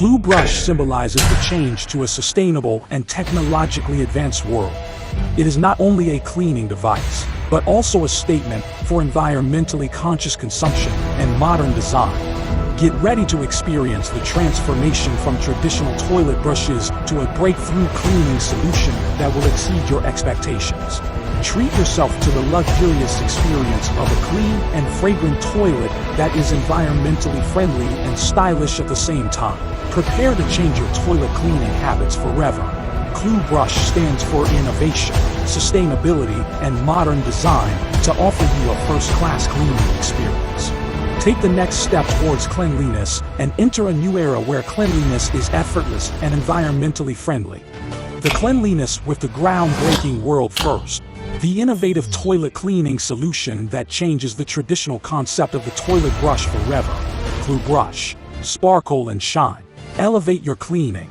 CLOOUBRUSH symbolizes the change to a sustainable and technologically advanced world. It is not only a cleaning device, but also a statement for environmentally conscious consumption and modern design. Get ready to experience the transformation from traditional toilet brushes to a breakthrough cleaning solution that will exceed your expectations. Treat yourself to the luxurious experience of a clean and fragrant toilet that is environmentally friendly and stylish at the same time. Prepare to change your toilet cleaning habits forever. CLOOUBRUSH stands for innovation, sustainability, and modern design to offer you a first-class cleaning experience. Take the next step towards cleanliness and enter a new era where cleanliness is effortless and environmentally friendly. The cleanliness with the groundbreaking world first. The innovative toilet cleaning solution that changes the traditional concept of the toilet brush forever. CLOOUBRUSH. Sparkle and shine. Elevate your cleaning.